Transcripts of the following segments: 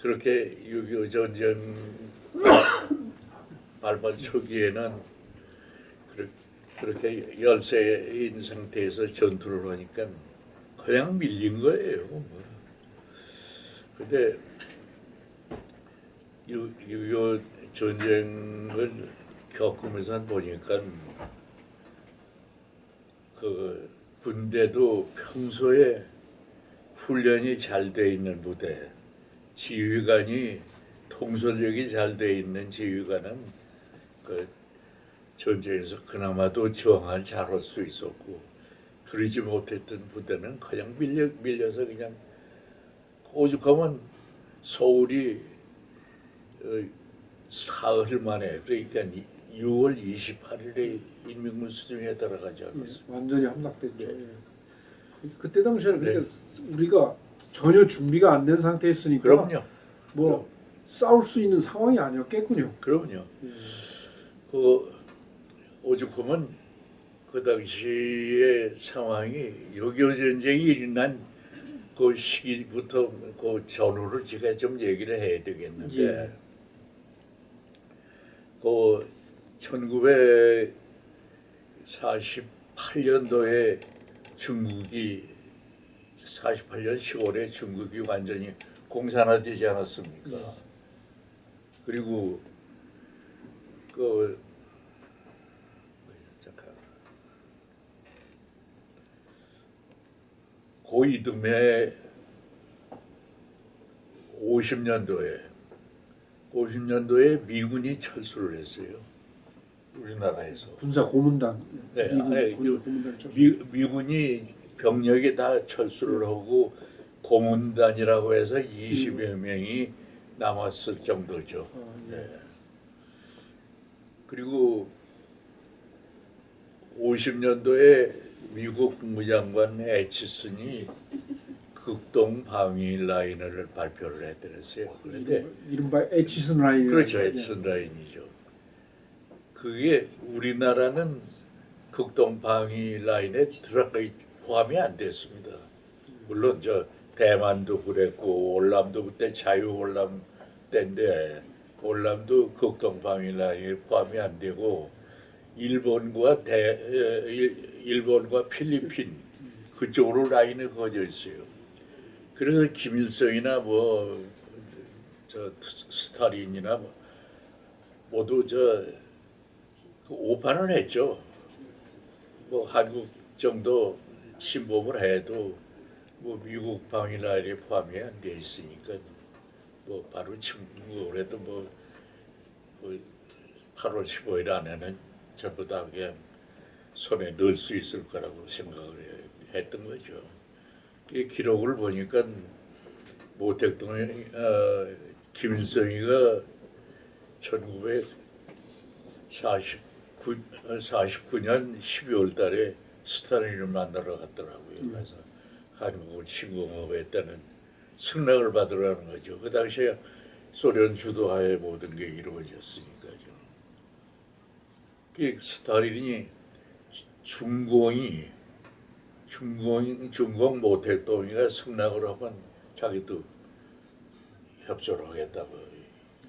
그렇게 6.25 전쟁 발발 초기에는 그렇게 열세인 상태에서 전투를 하니까 그냥 밀린 거예요. 근데 6.25 전쟁을 겪으면서 보니까 그 군대도 평소에 훈련이 잘 돼 있는 부대, 지휘관이 통솔력이 잘 돼 있는 지휘관은 그 전쟁에서 그나마도 저항을 잘할 수 있었고, 그러지 못했던 부대는 그냥 밀려서 그냥 오죽하면 서울이 사흘 만에, 그러니까 6월 28일에 인민군 수중에 들어가지 않았습니까? 예, 완전히 함락됐죠. 네. 예. 그때 당시에는 그러니까 우리가 전혀 준비가 안 된 상태였으니까 그럼요. 뭐 싸울 수 있는 상황이 아니었겠군요. 그럼요. 예. 그 오죽하면 그 당시의 상황이 6.25 전쟁이 일어난 그 시기부터 그 전후를 제가 좀 얘기를 해야 되겠는데, 예. 그 1948년도에 중국이 48년 10월에 중국이 완전히 공산화되지 않았습니까? 그리고 그 잠깐 그 이듬해 50년도에 미군이 철수를 했어요. 우리나라에서. 군사 고문단, 네, 미군 아니, 군사 고문단 죠. 미군이 병력이 다 철수를 하고 고문단이라고 해서 20여 명이 남았을 정도죠. 예. 네. 그리고 50년도에 미국 국무장관 애치슨이 극동 방위 라인을 발표를 했더랬어요. 그런데 이른바 애치슨 라인. 그렇죠, 애치슨 라인이죠. 그게 우리나라는 극동 방위 라인에 포함이 안 됐습니다. 물론 저 대만도 그랬고 월남도 그때 자유 월남 때인데 월남도 극동 방위 라인에 포함이 안 되고 일본과 필리핀 그쪽으로 라인이 그어져 있어요. 그래서 김일성이나 뭐 저 스탈린이나 뭐 모두 그 오판을 했죠. 뭐 한국 정도 침범을 해도 뭐 미국 방위 라인에 포함이 안 돼 있으니까 뭐 바로 침공을 해도 뭐 8월 15일 안에는 전부 다 그냥 손에 넣을 수 있을 거라고 생각을 했던 거죠. 그 기록을 보니까 모 대통령 김일성이가 1949년 12월 달에 스탈린을 만나러 갔더라고요. 그래서 한국을 침공하고 했다는 승낙을 받으라는 거죠. 그 당시에 소련 주도하에 모든 게 이루어졌으니까요. 그 스탈린이 중공 모 대통령이가 승낙을 하면 자기도 협조를 하겠다고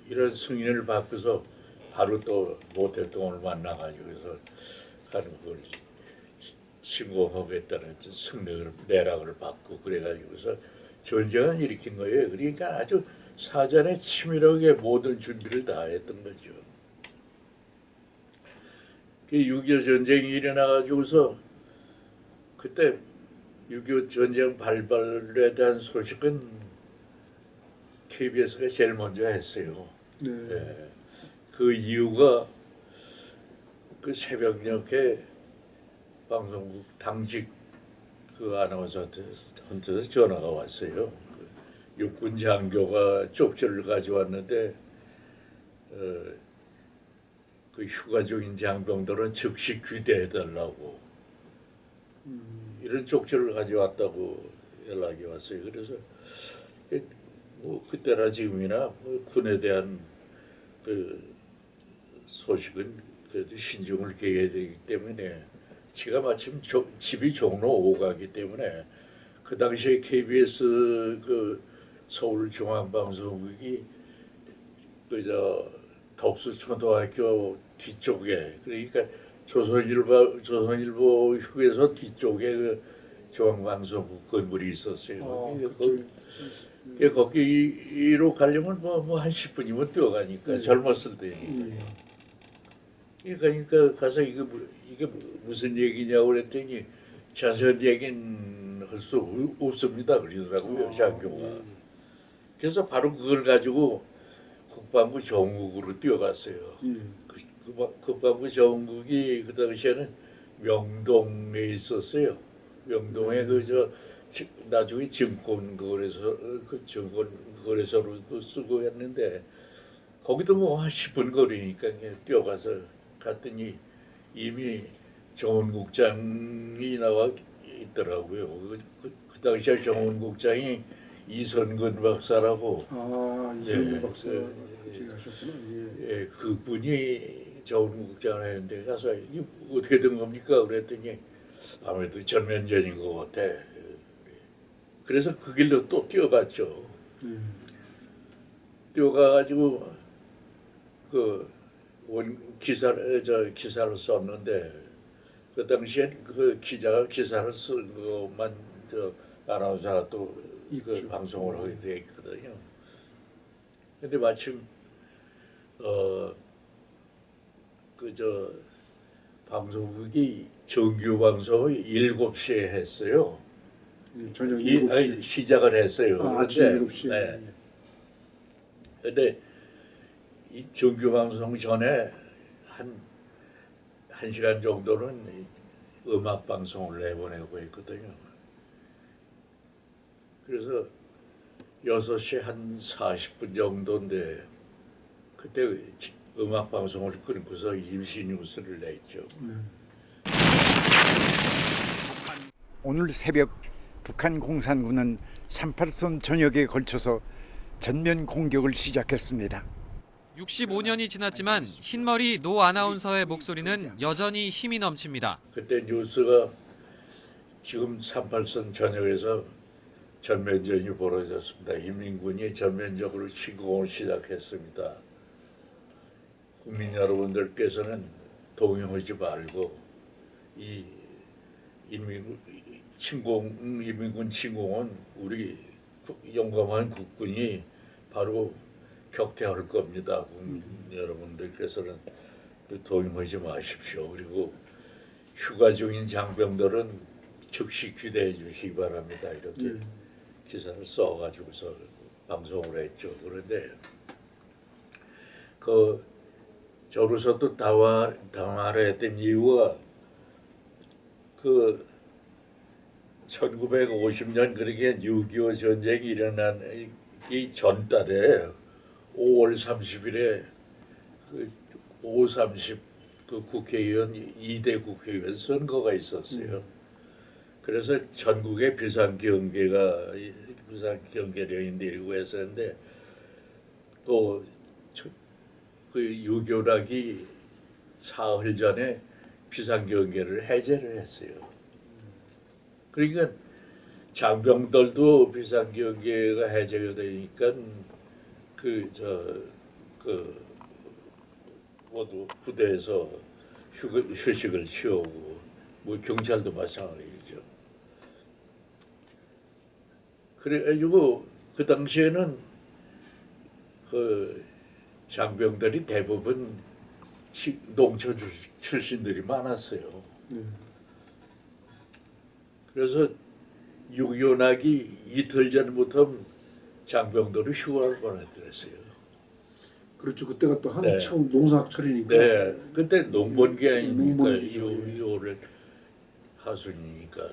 이런 승인을 받고서 바로 또 모 대통령을 만나가지고 해서 한국을 침공하겠다는 승낙을 내락을 받고 그래가지고서 전쟁을 일으킨 거예요. 그러니까 아주 사전에 치밀하게 모든 준비를 다 했던 거죠. 그 6.25 전쟁이 일어나가지고서 그때 6.25 전쟁 발발에 대한 소식은 KBS가 제일 먼저 했어요. 네. 예. 그 이유가 그 새벽녘에 방송국 당직 그 아나운서한테서 전화가 왔어요. 그 육군 장교가 쪽지를 가져왔는데 그 휴가 중인 장병들은 즉시 귀대해달라고 이런 쪽지를 가져왔다고 연락이 왔어요. 그래서 뭐 그때나 지금이나 뭐 군에 대한 그 소식은 그래도 신중을 기해야 되기 때문에 제가 마침 집이 종로 5가기 때문에 그 당시에 KBS 그 서울중앙방송국이 그저 덕수초등학교 뒤쪽에 그러니까 조선일보 휴게소 뒤쪽에 그 중앙방송국 건물이 있었어요. 거기로 가려면 한 10분이면 뛰어가니까 젊었을 때. 그러니까 가서 이게 무슨 얘기냐고 그랬더니 자세한 얘기는 할 수 없습니다 그러더라고요 장교가. 그래서 바로 그걸 가지고 국방부 정국으로 뛰어갔어요. 국방부 정국이 그 당시에는 명동에 있었어요. 명동에 나중에 증권거래소로도 쓰고 했는데 거기도 뭐 한 10분 거리니까 그냥 뛰어가서 갔더니 이미 정원국장이 나와 있더라고요. 그 당시에 정원국장이 이선근 박사라고. 이선근 박사 저기 하셨구나. 예, 그분이 정원국장을 했는데 가서 이게 어떻게 된 겁니까? 그랬더니 아무래도 전면전인 것 같아. 그래서 그 길로 또 뛰어갔죠. 뛰어가가지고 기사를 썼는데 그 당시엔 그 기자가 기사를 쓴 것만 아나운서가 또 그 방송을 하게 돼 있거든요. 근데 마침 방송국이 정규 방송을 7시에 했어요. 저녁 7시 시작을 했어요. 아침 7시. 네. 근데 이 정규 방송 전에 한 시간 정도는 음악 방송을 내보내고 했거든요. 그래서 6시 한 40분 정도인데 그때 음악 방송을 끊고서 임시 뉴스를 냈죠. 오늘 새벽 북한 공산군은 38선 전역에 걸쳐서 전면 공격을 시작했습니다. 65년이 지났지만 흰머리 노 아나운서의 목소리는 여전히 힘이 넘칩니다. 그때 뉴스가 지금 38선 전역에서 전면전이 벌어졌습니다. 인민군이 전면적으로 침공을 시작했습니다. 국민 여러분들께서는 동요하지 말고 이 인민군 침공은 우리 용감한 국군이 바로 격퇴할 겁니다. 국민 여러분들께서는 동요하지 마십시오. 그리고 휴가 중인 장병들은 즉시 귀대해 주시기 바랍니다. 이렇게 기사를 써가지고서 방송을 했죠. 그런데 저로서도 당화를 했던 이유가 1950년 그렇게 6.25 전쟁이 일어나기 전달에 5월 30일에 5.30 국회의원 2대 국회의원 선거가 있었어요. 그래서 전국에 비상경계령이 내리고 했었는데 또 그 유교락이 사흘 전에 비상경계를 해제를 했어요. 그러니까 장병들도 비상경계가 해제가 되니까 모두 부대에서 휴식을 취하고 뭐 경찰도 마찬가지죠. 그래가지고 그 당시에는 장병들이 대부분 농촌 출신들이 많았어요. 그래서 6.25 나기 이틀 전부터 장병들이 휴가를 보내드렸어요. 그렇죠. 그때가 또 한창 농사철이니까. 네, 그때 농번기 아닙니까? 6.25를 하순이니까.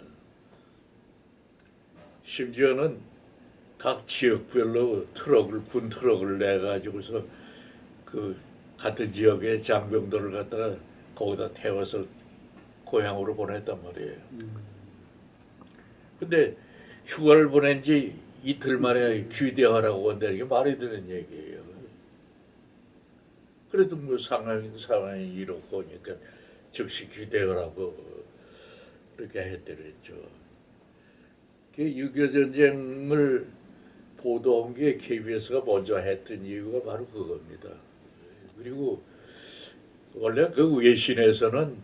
심지어는 각 지역별로 군 트럭을 내가지고서 같은 지역의 장병들을 갖다가 거기다 태워서 고향으로 보냈단 말이에요. 근데 휴가를 보낸 지 이틀 만에 귀대하라고 한다는 게 말이 되는 얘기예요. 그래도 뭐 상황이 이렇고 하니까 즉시 귀대하라고 그렇게 했더랬죠. 6.25 전쟁을 보도한 게 KBS가 먼저 했던 이유가 바로 그겁니다. 그리고 원래 그 외신에서는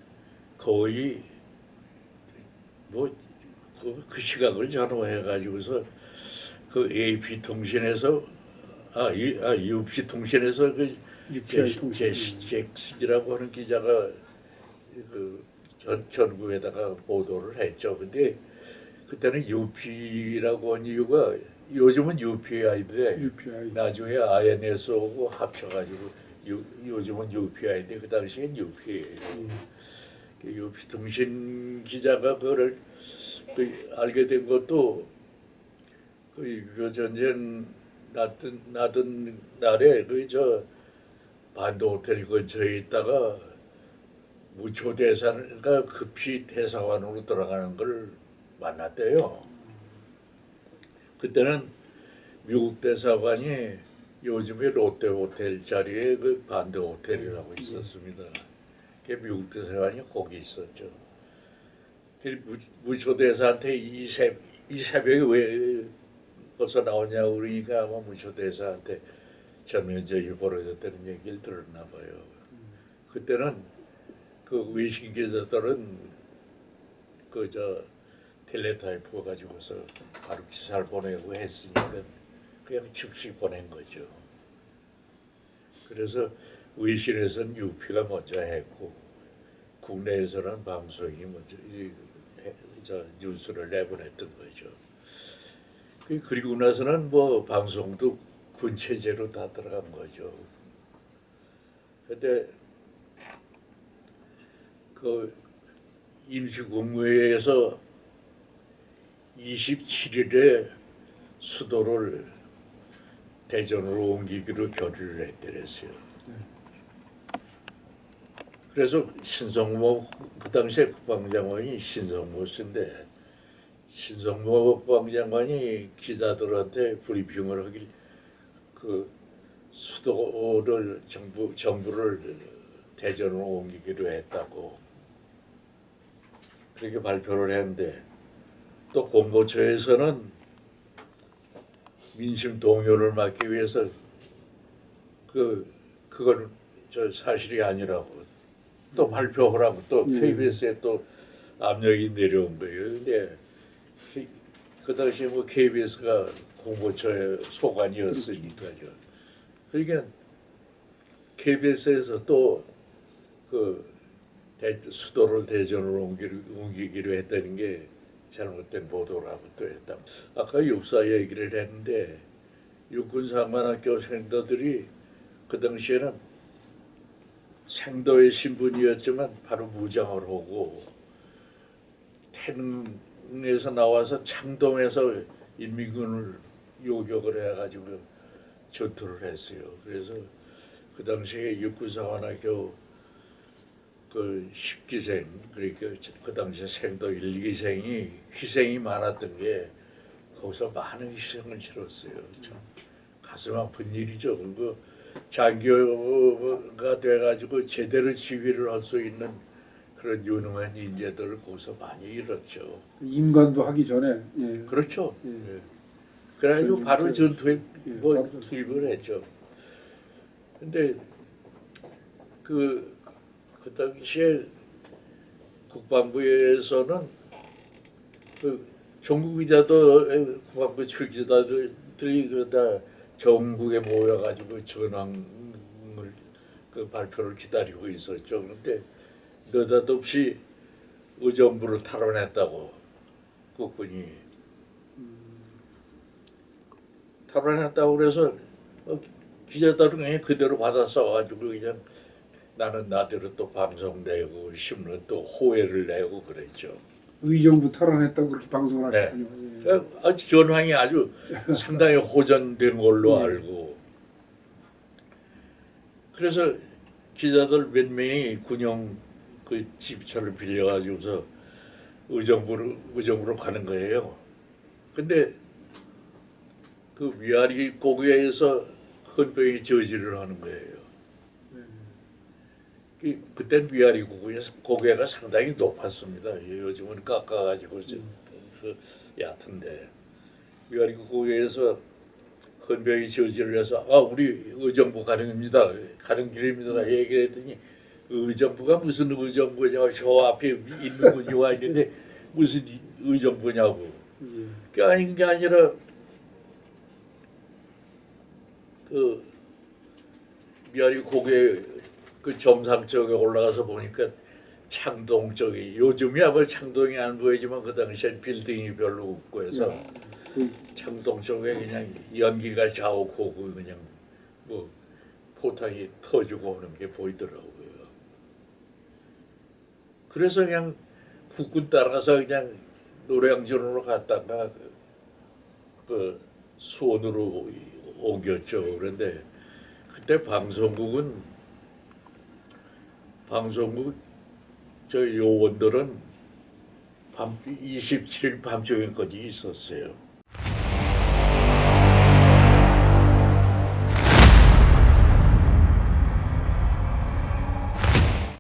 거의 그 시각을 전후해 가지고서 그 AP 통신에서 UP 통신에서 그 UPI 통신. 잭슨이라고 하는 기자가 그 전국에다가 보도를 했죠. 근데 그때는 UP라고 한 이유가 요즘은 UPI인데 UPI. 나중에 INS하고 합쳐가지고 요즘은 UPI인데 그 당시엔 UP예요. 그 UP 통신 기자가 그거를 알게 된 것도 그 유교 전쟁 나던 날에 그 저 반도 호텔 근처에 있다가 무초 대사가 급히 대사관으로 들어가는 걸 만났대요. 그때는 미국 대사관이 요즘에 롯데 호텔 자리에 그 반도 호텔이라고 있었습니다. 그 미국 대사관이 거기 있었죠. 그 무초 대사한테 이 새벽에 왜 벌써 나오냐고 그러니까 아마 무초 대사한테 전면전이 벌어졌다는 얘기를 들었나 봐요. 그때는 그 외신 기자들은 그 저 텔레타이프 가지고서 바로 기사를 보내고 했으니까 그냥 즉시 보낸 거죠. 그래서 외신에서는 UP가 먼저 했고 국내에서는 방송이 먼저 뉴스를 내보냈던 거죠. 그리고 나서는 뭐 방송도 군 체제로 다 들어간 거죠. 그때 그 임시국무회에서 27일에 수도를 대전으로 옮기기로 결의를 했더랬어요. 그래서 신성모 그 당시에 국방장관이 신성모 씨인데 신성모 국방장관이 기자들한테 브리핑을 하길 그 수도를 정부를 대전으로 옮기기로 했다고 그렇게 발표를 했는데 또 공보처에서는 민심 동요를 막기 위해서 그건 저 사실이 아니라고 또 발표하라고 또 KBS에 또 압력이 내려온 거예요. 근데 그 당시에 뭐 KBS가 공보처의 소관이었으니까요. 그러니까 KBS에서 또 그 수도를 대전으로 옮기기로 했다는 게 잘못된 보도라고 또 했다. 아까 육사 얘기를 했는데 육군사관학교 생도들이 그 당시에는 생도의 신분이었지만 바로 무장을 하고 태릉에서 나와서 창동에서 인민군을 요격을 해가지고 전투를 했어요. 그래서 그 당시에 육군사관학교 그 10기생 그러니까 그 당시에 생도 1기생이 희생이 많았던 게 거기서 많은 희생을 치렀어요. 참 가슴 아픈 일이죠. 그리고 장교가 돼가지고 제대로 지휘를 할 수 있는 그런 유능한 인재들을 거기서 많이 잃었죠. 임관도 하기 전에. 예. 그렇죠. 예. 예. 그래가지고 바로 전투에 뭐 바로 투입을 했죠. 근데 그 당시에 국방부에서는 그 종국 기자도 국방부 출기자들이 그다 전국에 모여가지고 전황을 그 발표를 기다리고 있었죠. 그런데 느닷없이 의정부를 탈환했다고 국군이 탈환했다고 그래서 기자들은 그냥 그대로 받아 써가지고 그냥 나는 나대로 또 방송 내고 신문 또 호해를 내고 그랬죠. 의정부 탈환했다고 그렇게 방송을 네. 하셨군요. 아주 전황이 아주 상당히 호전된 걸로 알고 그래서 기자들 몇 명이 군용 그 집차를 빌려가지고서 의정부로 가는 거예요. 근데 그 위아리 고개에서 헌병이 저지를 하는 거예요. 그땐 위아리 고개가 상당히 높았습니다. 요즘은 깎아가지고 그 얕은데 위아리 고개에서 큰 병이 저질러서 우리 의정부 가는 길입니다 얘기를 했더니 의정부가 무슨 의정부냐고 저 앞에 있는 분이 와 있는데 무슨 의정부냐고. 그게 아닌 게 아니라 그 미아리 고개 그 정상 쪽에 올라가서 보니까 창동 쪽이 요즘이야 뭐 창동이 안 보이지만 그 당시엔 빌딩이 별로 없고 해서 창동 쪽에 그냥 연기가 자욱하고 그냥 뭐 포탄이 터지고 오는 게 보이더라고요. 그래서 그냥 국군 따라서 그냥 노량진으로 갔다가 그 수원으로 옮겼죠. 그런데 그때 방송국 저 요원들은 밤 27일 밤중에까지 있었어요.